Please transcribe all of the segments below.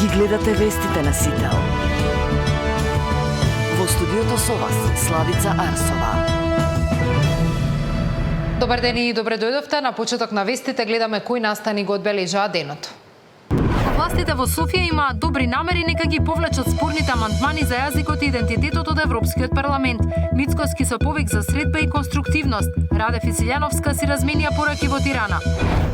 Ги гледате вестите на Сител. Во студиото со вас, Славица Арсова. Добар ден и добре дојдовте. На почеток на вестите гледаме кои настани го одбележаа денот. Властите во Софија имаат добри намери нека ги повлечат спорните амандмани за јазикот и идентитетот од Европскиот парламент. Мицкоски со повик за средба и конструктивност. Радев и Силјановска си разменија пораки во Тирана.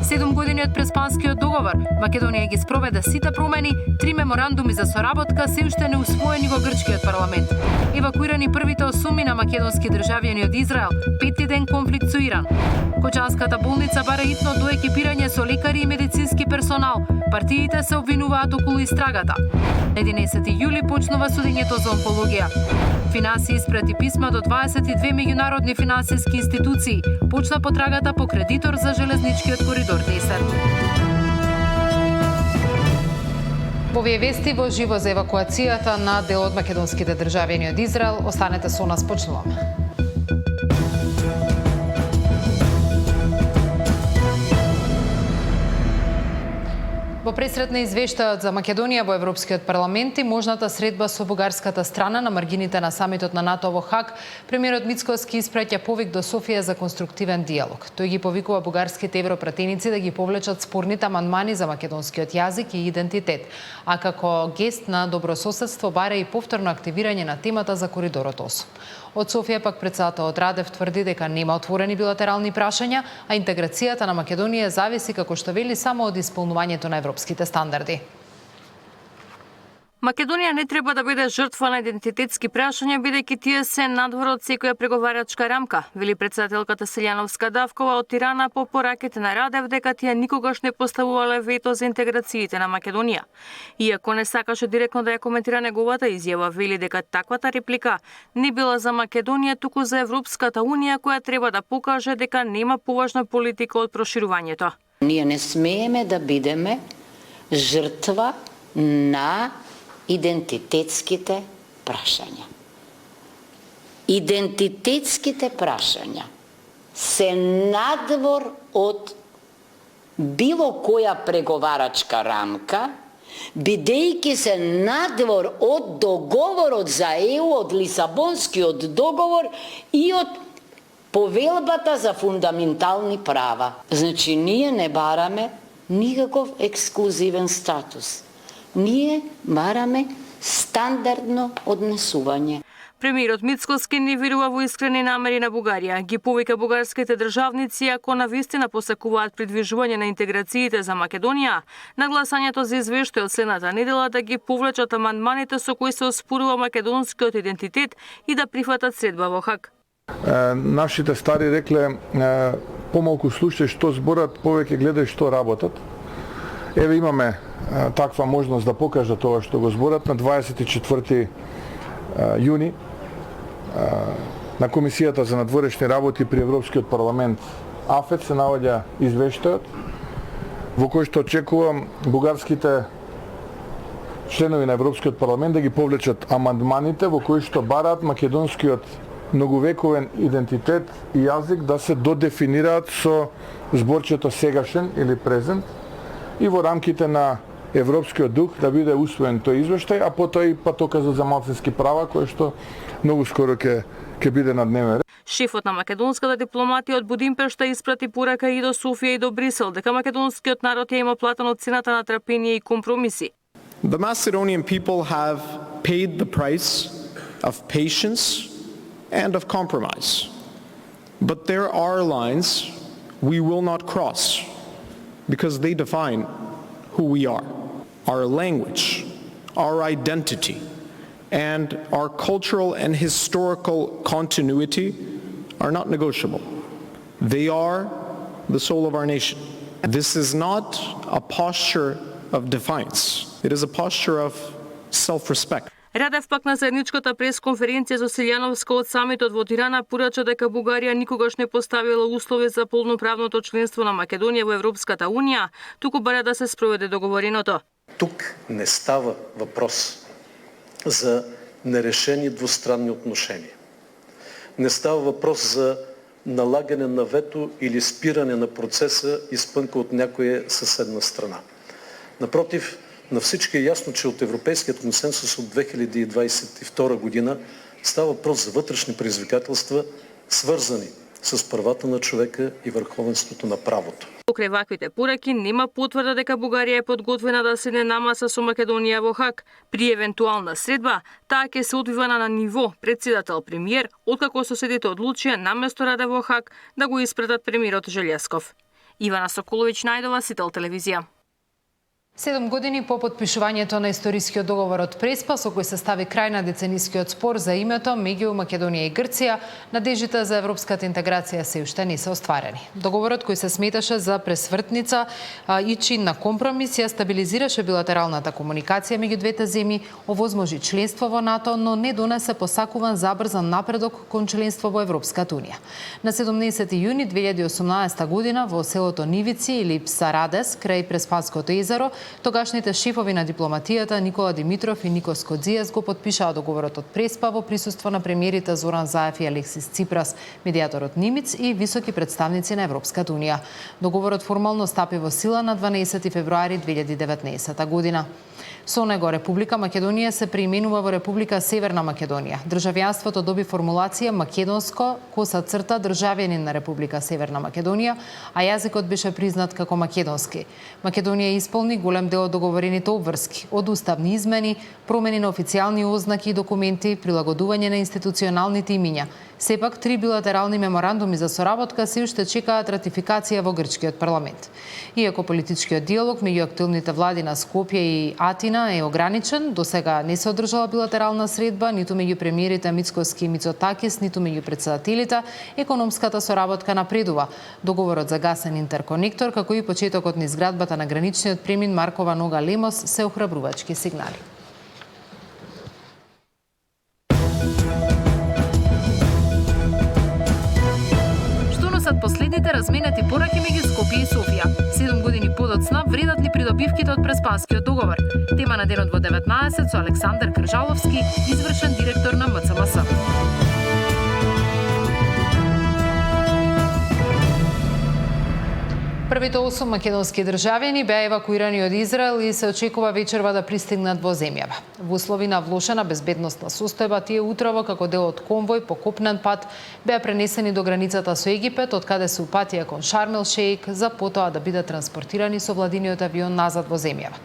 7 години од Преспанскиот договор, Македонија ги спроведе сите промени, 3 меморандуми за соработка се уште не усвоени во грчкиот парламент. Евакуирани првите особи на македонски државјани од Израел, 5 ден конфликт со Иран. Кочанската болница бара итно до екипирање со лекари и медицински персонал. Партиите се обвинуваат околу истрагата. 11 јули почнува судењето за онкологија. Финансии испрати писма до 22 меѓународни финансиски институции. Почна потрагата по кредитор за железничкиот коридор 10. Во овие вести во живо за евакуацијата на дел од македонските државјани од Израел. Останете со нас, почнуваме. Во пресрет на извештајот за Македонија во Европскиот парламент и можната средба со бугарската страна на маргините на самитот на НАТО во Хаг, премиерот Мицкоски испраќа повик до Софија за конструктивен диалог. Тој ги повикува бугарските европратеници да ги повлечат спорните амандмани за македонскиот јазик и идентитет, а како гест на добрососедство бара и повторно активирање на темата за коридорот 8. Од Софија пак председателот Радев тврди дека нема отворени билатерални прашања, а интеграцијата на Македонија зависи, како што вели, само од исполнувањето на европските стандарди. Македонија не треба да биде жртва на идентитетски прашања, бидејќи тие се надвор од секоја преговарачка рамка, вели председателката Силјановска-Давкова од Тирана по пораките на Радев дека тие никогаш не поставувале вето за интеграциите на Македонија. Иако не сакаше директно да ја коментира неговата изјава, вели дека таквата реплика не била за Македонија, туку за Европската Унија, која треба да покаже дека нема поважна политика од проширувањето. Ние не смееме да бидеме жртва на идентитетските прашања. Идентитетските прашања се надвор од било која преговарачка рамка, бидејќи се надвор од договорот за ЕУ, од Лисабонскиот договор и од Повелбата за фундаментални права. Значи, ние не бараме никаков ексклузивен статус. Ние бараме стандардно однесување. Премиерот Мицкоски не верува во искрени намери на Бугарија. Ги повика бугарските државници, ако навистина посакуваат придвижување на интеграциите за Македонија, на гласањето за извештај од следната недела да ги повлечат амандманите со кои се оспорува македонскиот идентитет и да прифатат средба во Хаг. Нашите стари рекле, помалку слушај што зборат, повеќе гледај што работат. Еве имаме таква можност да покажа тоа што го зборат на 24 јуни на Комисијата за надворешни работи при Европскиот парламент АФЕТ се наоѓа извештајот во кој што очекувам бугарските членови на Европскиот парламент да ги повлечат амандманите во кои што бараат македонскиот многовековен идентитет и јазик да се додефинираат со зборчето сегашен или презент и во рамките на европскиот дух да биде усвоен тој извештај, а потоа и патоказот за малцински права кој што многу скоро ќе биде на дневен ред. Шефот на македонската дипломатија од Будимпешта испрати порака и до Софија и до Брисел дека македонскиот народ ја има платено цената на трпение и компромиси. The Macedonian people have paid the price of patience and of compromise. But there are lines we will not cross because they define who we are. Our language, our identity, and our cultural and historical continuity are not negotiable. They are the soul of our nation. This is not a posture of defiance. It is a posture of self-respect. Радев пак на заедничката пресконференција со Силјановска од самитот во Тирана порача дека Бугарија никогаш не поставила услови за полноправното членство на Македонија во Европската Унија, туку бара да се спроведе договореното. Тук не става въпрос за нерешени двустранни отношения. Не става въпрос за налагане на вето или спиране на процеса, изпънка от някоя съседна страна. Напротив, На всички е ясно, че от Европейският консенсус от 2022 година става въпрос за вътрешни предизвикателства, свързани с правата на човека и върховенството на правото. Покрај ваквите пораки нема потврда дека Бугарија е подготвена да седне на маса со Македонија во Хаг. При евентуална средба, таа ќе се одвива на ниво председател-премиер, откако соседите одлучија наместо Раде во Хаг да го испратат премиерот Желјасков. Ивана Соколовиќ, Најдова, Сител телевизија. 7 години по подпишувањето на историскиот договор од Преспа, со кој се стави крај на деценискиот спор за името меѓу Македонија и Грција, надеждите за европската интеграција се уште не се остварени. Договорот, кој се сметаше за пресвртница и чин на компромис, ја стабилизираше билатералната комуникација меѓу двете земји, овозможи членство во НАТО, но не донесе посакуван забрзан напредок кон членство во Европската унија. На 17 јуни 2018 година во селото Нивици или Псарадес, крај Преспанското езеро, тогашните шефови на дипломатијата Никола Димитров и Никос Кодзијас го подпишаа договорот од Преспа во присуство на премиерите Зоран Заев и Алексис Ципрас, медијаторот Нимиц и високи представници на Европската унија. Договорот формално стапи во сила на 12 февруари 2019 година. Со него Република Македонија се преименува во Република Северна Македонија. Државјанството доби формулација македонско _, државјанин на Република Северна Македонија, а јазикот беше признат како македонски. Македонија исполни голем дел од договорените обврски, од уставни измени, промени на официјални ознаки и документи, прилагодување на институционалните имиња. Сепак, 3 билатерални меморандуми за соработка се уште чекаат ратификација во грчкиот парламент. Иако политичкиот диалог меѓу актуелните влади на Скопје и Атина е ограничен, до сега не се одржала билатерална средба ниту меѓу премиерите Мицкоски и Мицотакис, ниту меѓу председателите, економската соработка напредува. Договорот за гасен интерконектор, како и почетокот на изградбата на граничниот премин Маркова Нога Лемос се охрабрувачки сигнали. Последните разменети пораки меѓу Скопје и Софија. 7 години подоцна, вредат ли придобивките од Преспанскиот договор? Тема на денот во 19 со Александар Кржаловски, извршен директор на МЦМС. Првите 8 македонски државјани беа евакуирани од Израел и се очекува вечерва да пристигнат во земјава. Во услови на влошена безбедносна состојба, тие утрово како дел од конвој по копнен пат беа пренесени до границата со Египет, од каде се упатија кон Шарм ел Шејк, за потоа да бидат транспортирани со владиниот авион назад во земјава.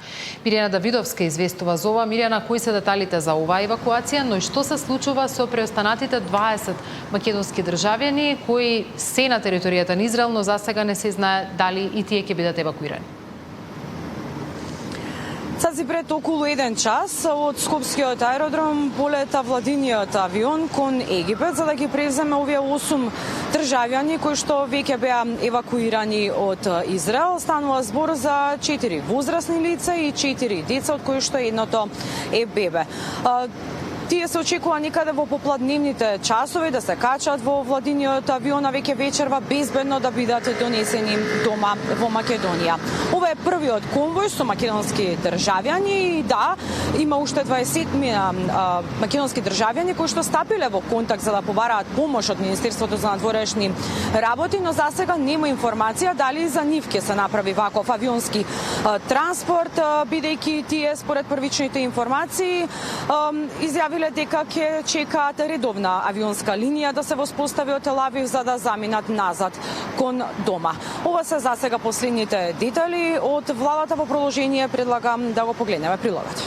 Мирјана Давидовска известува за ова. Мирјана, кои се деталите за оваа евакуација, но и што се случува со преостанатите 20 македонски државјани кои се на територијата на Израел, но засега не се знае дали и тие ќе бидат евакуирани? Сази пред околу 1 час од Скопскиот аеродром полета владиниот авион кон Египет за да ги преземе овие 8 државјани кои што веќе беа евакуирани од Израел. Станува збор за 4 возрастни лица и 4 деца, од кои што едното е бебе. Тие се очекува некаде во попладневните часови да се качат во владиниот авион, а веќе вечерва безбедно да бидат донесени дома во Македонија. Ова е првиот конвој со македонски државјани и да, има уште 20 македонски државјани кои што стапиле во контакт за да побараат помош од Министерството за надворешни работи, но засега нема информација дали за нив ќе се направи ваков авионски транспорт, бидејќи тие според првичните информации изјавиле дека ќе чекаат редовна авионска линија да се воспостави од Тел Авив за да заминат назад кон дома. Ова се засега последните детали од владата. Во продолжение предлагам да го погледнеме прилогот.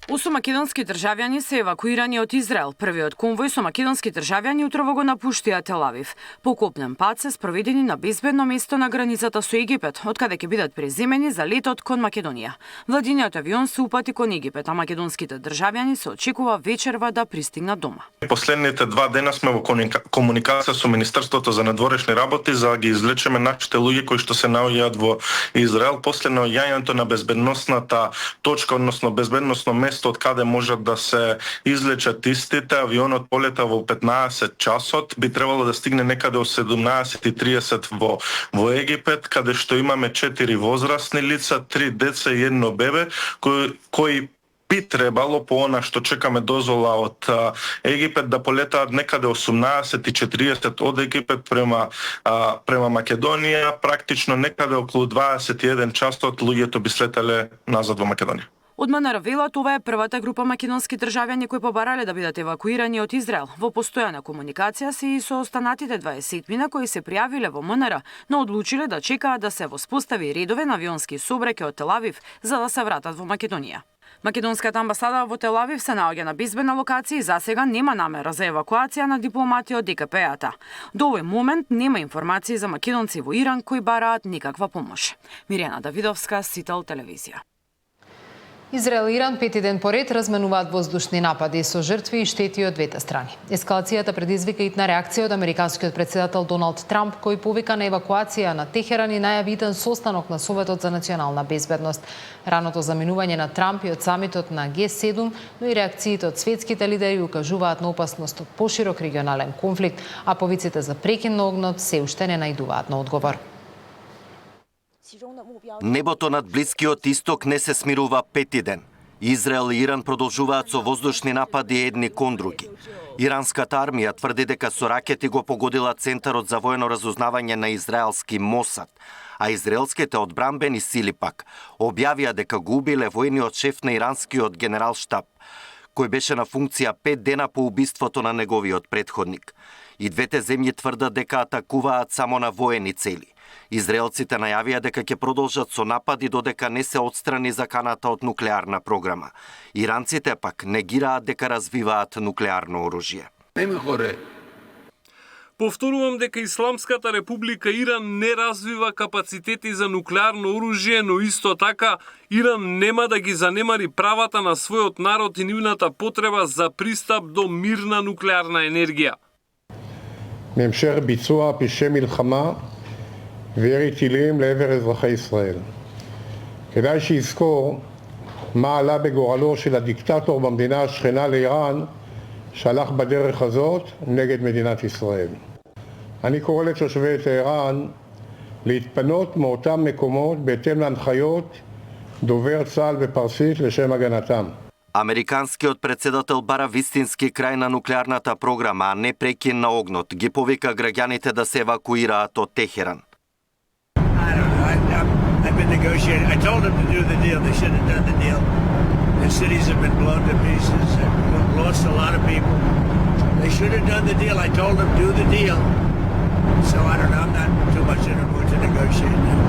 8 македонски државјани се евакуирани од Израел. Првиот конвој со македонски државјани утрово го напуштија Тел Авив. По копнен пат се спроведени на безбедно место на границата со Египет, од каде ќе бидат преземени за летот кон Македонија. Владиниот авион се упати кон Египет, а македонските државјани се очекува вечерва да пристигнат дома. Последните 2 дена сме во комуникација со Министерството за надворешни работи за да ги извлечеме нашите луѓе кои што се наоѓаат во Израел после наоѓањето на безбедносната точка, односно безбедносно место од каде можат да се излечат истите. Авионот полета во 15 часот, би требало да стигне некаде во 17:30 во Египет, каде што имаме 4 возрастни лица, 3 деца и 1 бебе, кои би требало по она што чекаме дозвола од Египет да полетаат некаде 18:40 од Египет према Македонија, практично некаде околу 21 часот луѓето би слетеле назад во Македонија. Од МНР велат ова е првата група македонски државјани кои побарале да бидат евакуирани од Израел. Во постојана комуникација се и со останатите 20 кои се пријавиле во МНР, но одлучиле да чекаат да се воспостави редовен авионски сообраќај од Тел Авив за да се вратат во Македонија. Македонската амбасада во Тел Авив се наоѓа на безбедна локација и засега нема намера за евакуација на дипломати од ДКП-ата. До овој момент нема информации за македонци во Иран кои бараат никаква помош. Мирјана Давидовска, Сител телевизија. Израел и Иран пети ден поред разменуваат воздушни напади со жртви и штети од двете страни. Ескалацијата предизвика итна реакција од американскиот претседател Доналд Трамп, кој повика на евакуација на Техеран и најави итен состанок на Советот за национална безбедност. Раното заминување на Трамп и од самитот на Г7, но и реакциите од светските лидери укажуваат на опасност од поширок регионален конфликт, а повиците за прекин на огнот се уште не најдуваат на одговор. Небото над Блискиот Исток не се смирува пети ден. Израел и Иран продолжуваат со воздушни напади едни кон други. Иранската армија тврди дека со ракети го погодила Центарот за воено разузнавање на израелски Мосад, а израелските одбранбени сили пак објавија дека го убиле воениот шеф на иранскиот генералштаб, кој беше на функција 5 дена по убиството на неговиот претходник. И двете земји тврдат дека атакуваат само на воени цели. Израелците најавија дека ќе продолжат со напади додека не се отстрани заканата од нуклеарна програма. Иранците пак негираат дека развиваат нуклеарно оружје. Повторувам дека Исламската република Иран не развива капацитети за нуклеарно оружје, но исто така Иран нема да ги занемари правата на својот народ и нивната потреба за пристап до мирна нуклеарна енергија. בהמשך ביצוע פשעי מלחמה וירי טילים לעבר אזרחי ישראל. כדאי שיזכור מה עלה בגורלו של הדיקטטור במדינה השכנה לאיראן שהלך בדרך הזאת נגד מדינת ישראל. אני קורא לתושבי טהרן להתפנות מאותם מקומות בהתאם להנחיות דובר צה"ל בפרסית לשם הגנתם. Американскиот претседател бара вистински крај на нуклеарната програма, а не прекин на огнот. Ги повика граѓаните да се евакуираат од Техеран. I've been negotiating. I told them to do the deal. They should have done the deal. The cities have been blown to pieces and lost a lot of people. They should have done the deal. I told them do the deal. So I don't know. I'm not too much in the mood to negotiate now.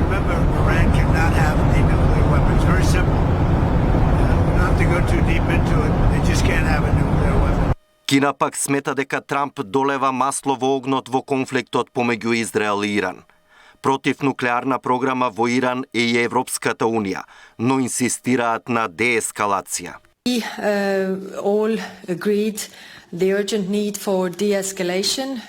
Remember, Iran cannot have a nuclear weapon. It's very simple. We don't have to go too deep into it. They just can't have a nuclear weapon. Кина пак смета дека Трамп долева масло во огнот во конфликтот помеѓу Израел и Иран. Против нуклеарна програма во Иран е и Европската Унија, но инсистираат на деескалација. We all agreed the urgent need for de-escalation.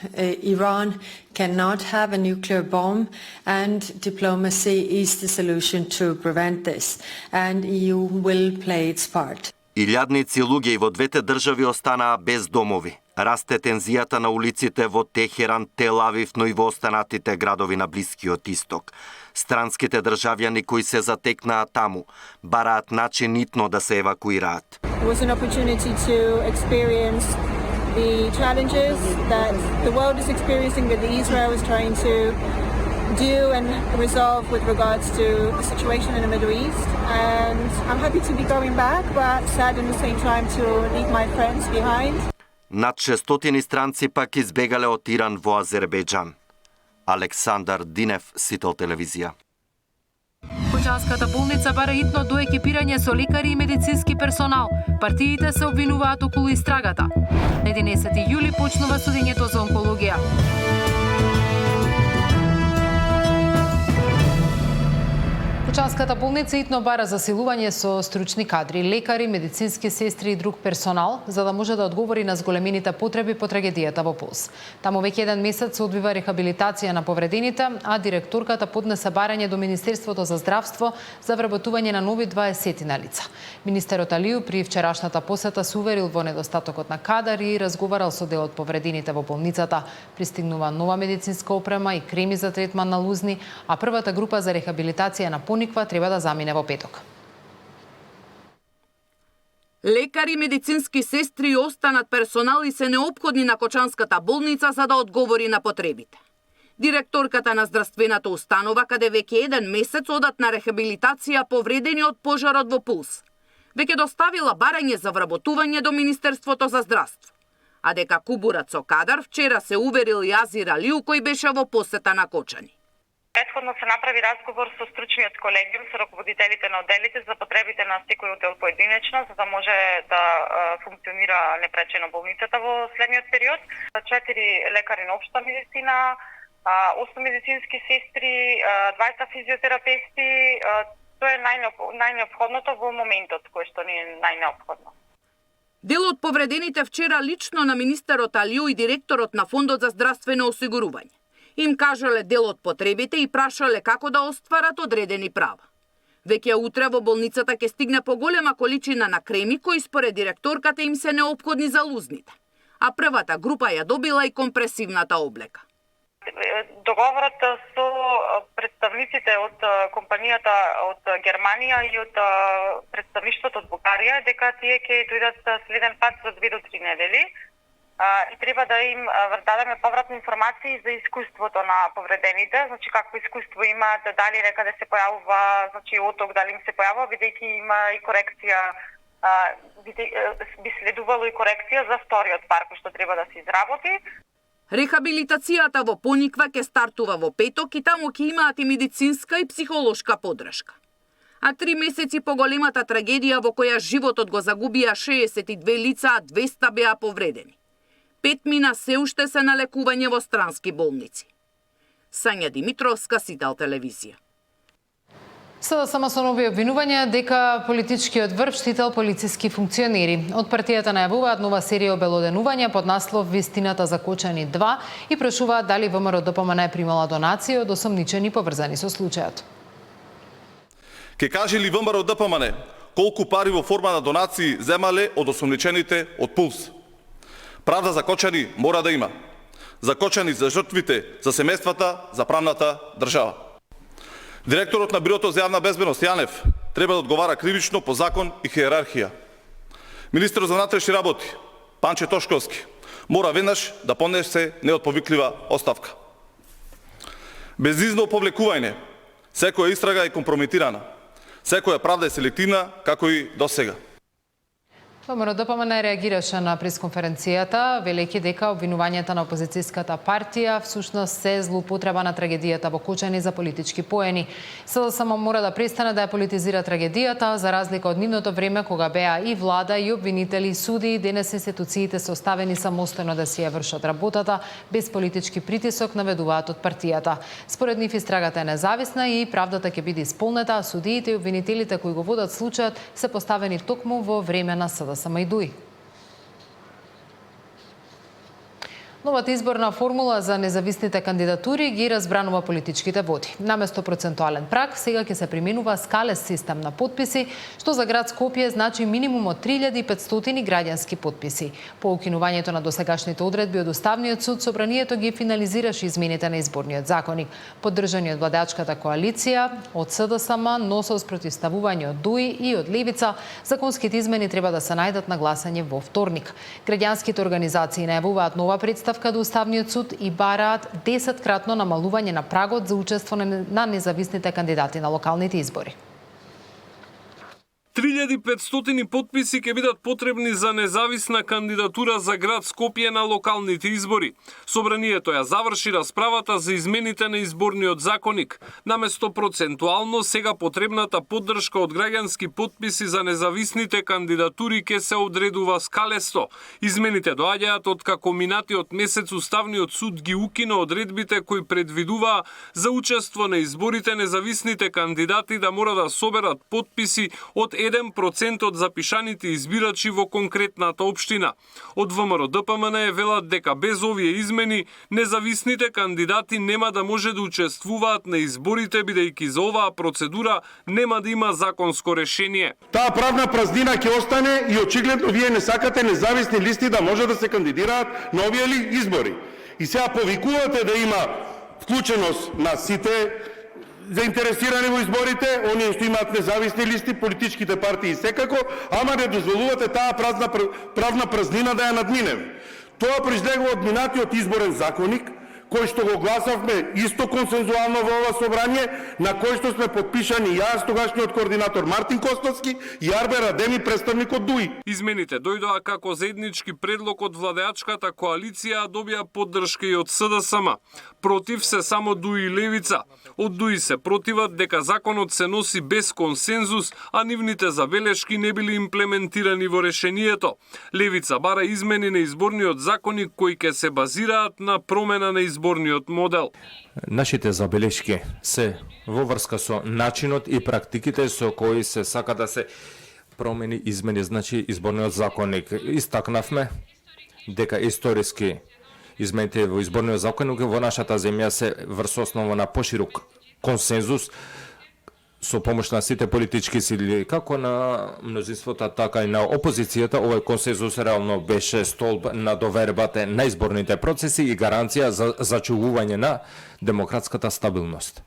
Iran cannot have a nuclear bomb and diplomacy is the solution to prevent this. And EU will play its part. Илјадници луѓе во двете држави останаа без домови. Расте тензијата на улиците во Техеран, Тел Авив, но и во останатите градови на Блискиот Исток. Странските државјани кои се затекнаа таму бараат начин итно да се евакуираат. It was an opportunity to experience the challenges that the world is experiencing, that Israel is trying to do and resolve with regards to the situation in the Middle East. And I'm happy to be going back, but sad at the same time to leave my friends behind. Над 600 странци пак избегале од Иран во Азербејџан. Александар Динев, Сител телевизија. Кочанската болница бара итно до екипирање со лекари и медицински персонал. Партиите се обвинуваат околу истрагата. На 11 јули почнува судењето за онкологија. Кочанската болница итно бара засилување со стручни кадри, лекари, медицински сестри и друг персонал, за да може да одговори на зголемените потреби по трагедијата во Пулс. Таму веќе еден месец се одвива рехабилитација на повредените, а директорката поднесе барање до Министерството за здравство за вработување на нови 20 лица. Министерот Алију при вчерашната посета се уверил во недостатокот на кадар и разговарал со дел од повредените во болницата. Пристигнува нова медицинска опрема и креми за третман на лузни, а првата група за рехабилитација на Пониква треба да замине во петок. Лекари, медицински сестри и останат персонали се неопходни на Кочанската болница за да одговори на потребите. Директорката на здравствената установа, каде веќе 1 месец одат на рехабилитација повредени од пожарот во Пулс, веќе доставила барање за вработување до Министерството за здравство. А дека кубурат со кадар вчера се уверил и Азир Алиу, кој беше во посета на Кочани. Претходно се направи разговор со стручниот колегиум, со раководителите на одделите за потребите на секој оддел поединечно, за да може да функционира непречено болницата во следниот период. 4 лекари на општа медицина, 8 медицински сестри, 20 физиотерапевти. Тоа е најнеопходното во моментот, кој што ни е најнеопходно. Дел од повредените вчера лично на министерот Алиу и директорот на Фондот за здравствено осигурување. Им кажале дел од потребите и прашале како да остварат одредени права. Веќе утре во болницата ќе стигне поголема количина на креми кои според директорката им се неопходни за лузните, а првата група ја добила и компресивната облека. Договорот со представниците од компанијата од Германија и од представништвото од Бугарија дека тие ќе дојдат следен пат за 2 до 3 недели. И треба да им дадеме повратни информации за искуството на повредените, значи какво искуство имаат, дали некаде се појавува, значи оток, дали им се појавува, бидејќи има и корекција, би следувало и корекција за вториот пар кој што треба да се изработи. Рехабилитацијата во Пониква ќе стартува во петок и таму ќе имаат и медицинска и психолошка подршка. А 3 месеци по големата трагедија во која животот го загубија 62 лица, а 200 беа повредени. 5 мина се уште се на лекување во странски болници. Сања Димитровска, Сител телевизија. Sada само со нови обвинувања дека политичкиот врв штител полициски функционери. Од партијата најавуваат нова серија обелоденувања под наслов Вистината за Кочани 2 и прашуваат дали ВМРО ДПМН е примала донација од осомничени поврзани со случајот. Ке каже ли ВМРО ДПМН колку пари во форма на донации земале од осомничените од Пулс? Правда за Кочани мора да има. За Кочани, за жртвите, за семејствата, за правната држава. Директорот на Бирото за јавна безбедност Јанев треба да одговара кривично по закон и хиерархија. Министерот за внатрешни работи Панче Тошковски мора веднаш да понесе неотповиклива оставка. Безизно повлекување, секоја истрага е компрометирана, секоја правда е селективна, како и досега. ВМРО ДПМН реагираше на пресконференцијата, велејќи дека обвинувањата на опозицијската партија всушност се злоупотреба на трагедијата во Кочани за политички поени. СДСМ мора да престане да ја политизира трагедијата, за разлика од нивното време кога беа и влада и обвинители и суди, денес институциите се оставени самостојно да си ја вршат работата, без политички притисок, наведуваат од партијата. Според нив истрагата е независна и правдата ќе биде исполнета, а судиите и обвинителите кои го водат случајот се поставени токму во време на СДСМ. Самајдуи. Новата изборна формула за независните кандидатури ги разбранува политичките води. Наместо процентуален праг, сега ќе се применува скалес систем на потписи, што за град Скопје значи минимум од 3500 граѓански потписи. По укинувањето на досегашните одредби од Уставниот суд, собранието ги финализираше измените на изборниот законник. Поддржани од владачката коалиција, од СДСМ, но со спротивставување од ДУИ и од Левица, законските измени треба да се најдат на гласање во вторник. Граѓанските организации најавуваат нова представка до Уставниот суд и бараат 10-кратно намалување на прагот за учествување на независните кандидати на локалните избори. 3500 потписи ќе бидат потребни за независна кандидатура за град Скопје на локалните избори. Собранието ја заврши расправата за измените на изборниот законник. Наместо процентуално, сега потребната поддршка од граѓански потписи за независните кандидатури ќе се одредува скалесто. Измените доаѓаат од како минатиот месец Уставниот суд ги укина одредбите кои предвидуваа за учество на изборите независните кандидати да мора да соберат потписи од 1% од запишаните избирачи во конкретната општина. Од ВМРО ДПМН велат дека без овие измени независните кандидати нема да може да учествуваат на изборите, бидејќи за оваа процедура нема да има законско решение. Таа правна празнина ќе остане и очигледно вие не сакате независни листи да може да се кандидираат на овие избори. И сега повикувате да има вклученост на сите заинтересирани во изборите, оние што имаат независни листи, политичките партии секако, ама не дозволувате таа правна празнина да ја надминеме. Тоа произлегува од минатиот изборен законник, кој што го гласавме исто консензуално во ова собрание, на кој што сме подпишани јас, тогашниот координатор Мартин Костовски и Арбер Адеми, представник од ДУИ. Измените дојдоа како заеднички предлог од владеачката коалиција, добија поддршка и од СДСМ. Против се само ДУИ и Левица. Од ДУИ се противат дека законот се носи без консензус, а нивните забелешки не били имплементирани во решението. Левица бара измени на изборниот законник кои ќе се базираат на промена на изборниот модел. Нашите забелешки се во врска со начинот и практиките со кои се сака да се промени измени, значи изборниот законник. Истакнавме дека историски измените во изборниот законник во нашата земја се врз основа на поширок консензус со помош на сите политички сили, како на мнозинството, така и на опозицијата. Овој консензус реално беше столб на довербата на изборните процеси и гаранција за зачувување на демократската стабилност.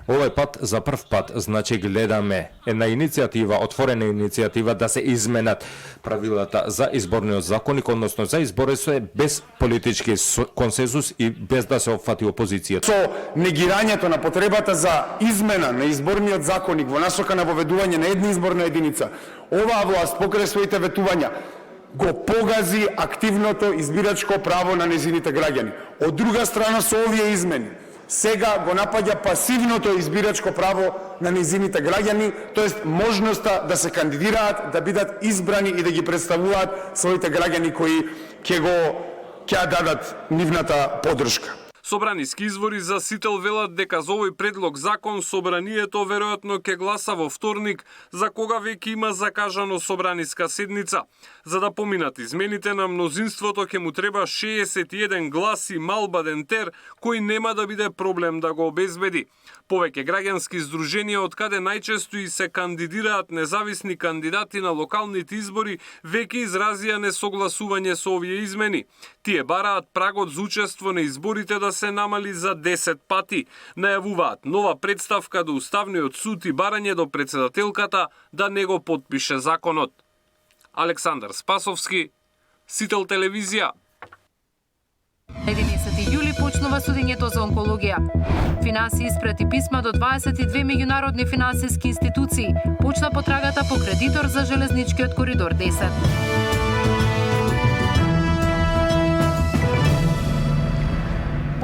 Овој пат, за прв пат, значи гледаме една иницијатива, отворена иницијатива да се изменат правилата за изборниот законник, односно за избори се без политички консензус и без да се опфати опозицијата. Со негирањето на потребата за измена на изборниот законник во насока на воведување на една изборна единица, оваа власт покрај своите ветувања го погази активното избирачко право на незините граѓани. Од друга страна, со овие измени сега го напаѓа пасивното избирачко право на незините граѓани, тоест можноста да се кандидираат, да бидат избрани и да ги представуваат своите граѓани кои ќе дадат нивната поддршка. Собраниски извори за Сител велат дека за овој предлог закон собранието веројатно ќе гласа во вторник, за кога веќе има закажано собраниска седница. За да поминат измените на мнозинството ќе му треба 61 гласи малба дентер, кој нема да биде проблем да го обезбеди. Повеќе граѓански здруженија од каде најчесто и се кандидираат независни кандидати на локалните избори веќе изразија несогласување со овие измени. Тие бараат прагот за учество на изборите да се намали за 10 пати. Најавуваат нова представка до Уставниот суд и барање до председателката да не го потпише законот. Александар Спасовски, Сител телевизија. 11 јули почнува судењето за онкологија. Финанси испрати писма до 22 меѓународни финансиски институции. Почна потрагата по кредитор за железничкиот коридор 10.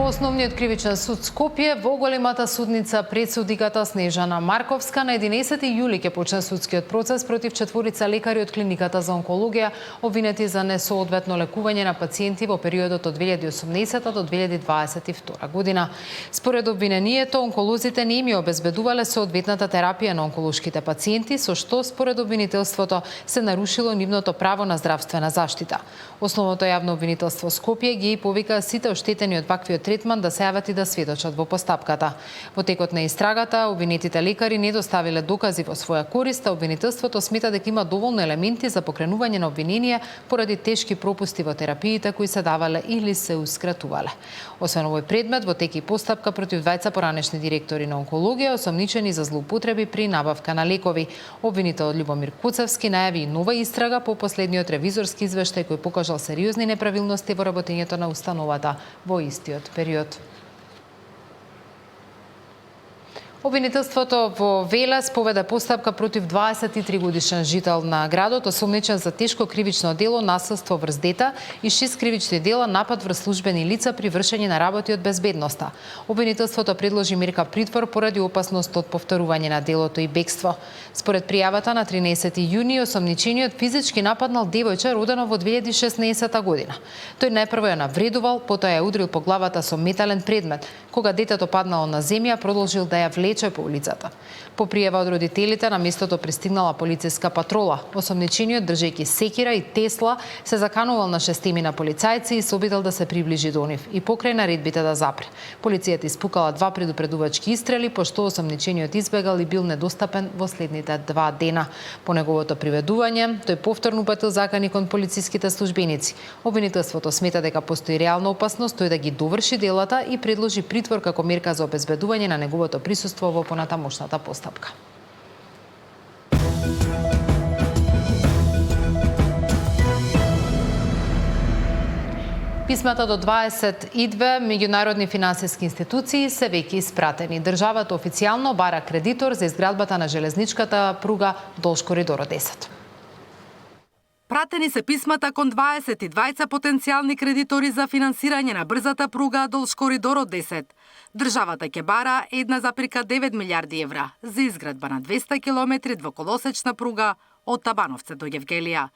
Во Основниот кривичен суд Скопје, во големата судница пред судиката Снежана Марковска, на 11 јули ќе почне судскиот процес против четворица лекари од клиниката за онкологија, обвинети за несоодветно лекување на пациенти во периодот од 2018 до 2022 година. Според обвинението, онколозите не им ја обезбедувале соодветната терапија на онколошките пациенти, со што според обвинителството се нарушило нивното право на здравствена заштита. Основното јавно обвинителство Скопје ги повика сите оштетени од ваквиот третман да се јават и да сведочат во постапката. Во текот на истрагата, обвинетите лекари не доставиле докази во своја корист, а обвинителството смета дека има доволно елементи за покренување на обвиненија поради тешки пропусти во терапиите кои се давале или се ускратувале. Освен овој предмет, во теки постапка против двајца поранешни директори на онкологија, осомничени за злоупотреби при набавка на лекови. Обвинител Љубомир Куцевски најави нова истрага по последниот ревизорски извештај кој покажал сериозни неправилности во работењето на установата во истиот период. Обвинителството во Велес поведе постапка против 23 годишен жител на градот, осомничен за тешко кривично дело насилство врз дете и 6 кривични дела напад врз службени лица при вршење на работи од безбедноста. Обвинителството предложи мерка притвор поради опасност од повторување на делото и бегство. Според пријавата на 13 јуни, осомничениот физички нападнал девојче родено во 2016 година. Тој најпрво ја навредувал, потоа ја удрил по главата со метален предмет. Кога детето паднало на земја, продолжил да ја влече влече по улицата. По пријава од родителите на местото пристигнала полициска патрола. Осомничениот, држејќи секира и тесла, се заканувал на шестимина полицајци и се обидел да се приближи до нив и покрај наредбите да запре. Полицијата испукала 2 предупредувачки истрели, пошто осомничениот избегал и бил недостапен во следните 2 дена. По неговото приведување, тој повторно упатил закани кон полициските службеници. Обвинителството смета дека постои реална опасност тој да ги доврши делата и предложи притвор како мерка за обезбедување на неговото присуство во понатамошната постапка. Писмата до 22 меѓународни финансиски институции се веќе испратени. Државата официјално бара кредитор за изградбата на железничката пруга долж коридорот 10. Пратени се писмата кон 22 потенцијални кредитори за финансирање на брзата пруга долж коридорот 10. Државата ќе бара 1,9 милиарди евра за изградба на 200 километри двоколосечна пруга од Табановце до Евгелија.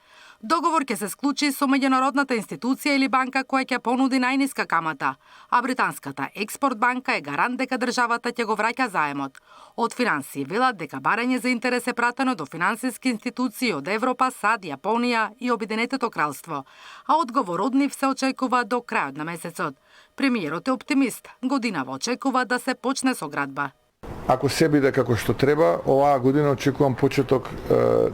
Договор ќе се склучи со меѓународната институција или банка која ќе понуди најниска камата, а британската Експорт банка е гарант дека државата ќе го враќа заемот. Од финансии велат дека барање за интерес е пратено до финансиски институции од Европа, САД, Јапонија и Обединетото кралство, а одговор од нив се очекува до крајот на месецот. Премиерот е оптимист, годинава очекува да се почне со градба. Ако се биде како што треба, оваа година очекувам почеток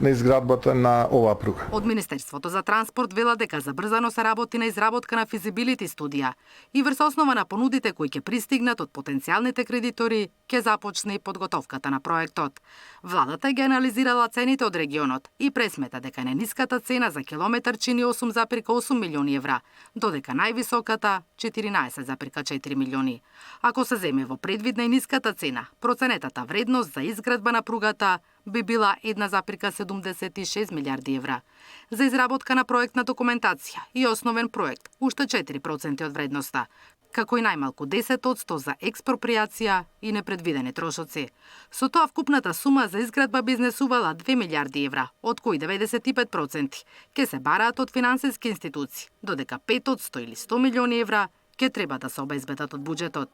на изградбата на оваа пруга. Од Министерството за транспорт вела дека забрзано се работи на изработка на физибилити студија и врз основа на понудите кои ќе пристигнат од потенцијалните кредитори, ќе започне и подготовката на проектот. Владата ги анализирала цените од регионот и пресмета дека најниската цена за километар чини 8,8 милиони евра, додека највисоката 14,4 милиони. Ако се земе во предвид најниската цена, проценетата вредност за изградба на пругата би била 1,76 милиарди евра. За изработка на проектна документација и основен проект уште 4% од вредноста, како и најмалку 10% за експроприација и непредвидени трошоци. Со тоа вкупната сума за изградба би изнесувала 2 милиарди евра, од кои 95% ќе се бараат од финансиски институции, додека 5% или 100 милиони евра ќе треба да се обезбедат од буџетот.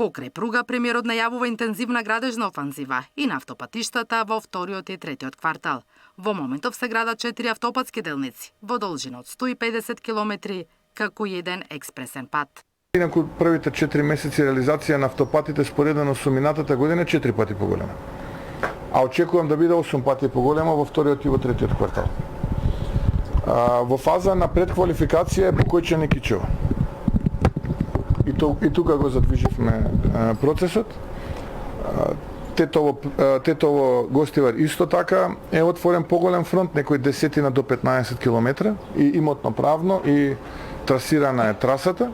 Покрај пруга, премиерот најавува интензивна градежна офанзива и на автопатиштата во вториот и третиот квартал. Во моментов се градат 4 автопатски делници во должина од 150 километри, како и еден експресен пат. Инаку првите 4 месеци реализација на автопатите споредено со минатата година 4 пати поголема. А очекувам да биде 8 пати поголема во вториот и во третиот квартал. Во фаза на предквалификација е Покојчани Кичево. И тука го задвиживме процесот. Тетово Гостивар исто така е отворен поголем фронт, некои 10 до 15 километра и имотно правно и трасирана е трасата.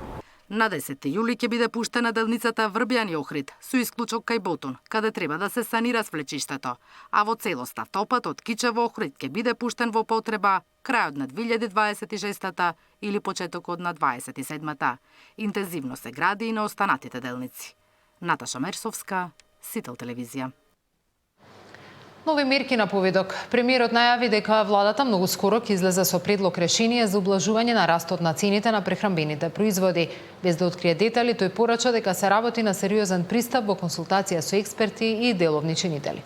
На 10 јули ќе биде пуштена делницата Врбјан и Охрид со исклучок кај Ботун, каде треба да се санира свлечиштето, а во целост автопат од Кичево Охрид ќе биде пуштен во потреба крајот на 2026-та или почетокот на 27-та. Интензивно се гради и на останатите делници. Наташа Мерсовска, Сител телевизија. Нови мерки на поведок. Премиерот најави дека владата многу скоро ќе излезе со предлог решение за ублажување на растот на цените на прехранбените производи. Без да открие детали, тој порача дека се работи на сериозен пристап во консултација со експерти и деловни чинители.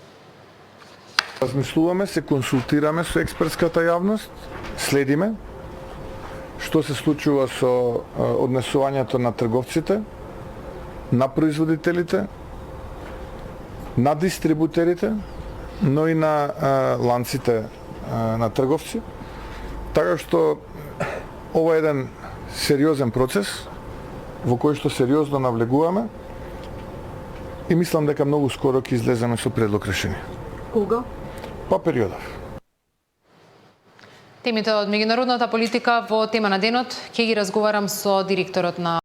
Размислуваме, се консултираме со експертската јавност, следиме што се случува со однесувањето на трговците, на производителите, на дистрибутерите, но и на ланците на трговци. Така што ова е еден сериозен процес во кој што сериозно навлегуваме и мислам дека многу скоро ќе излеземе со предлог решение. Кога? По периодов. Темите од меѓународната политика во тема на денот ќе ги разговарам со директорот на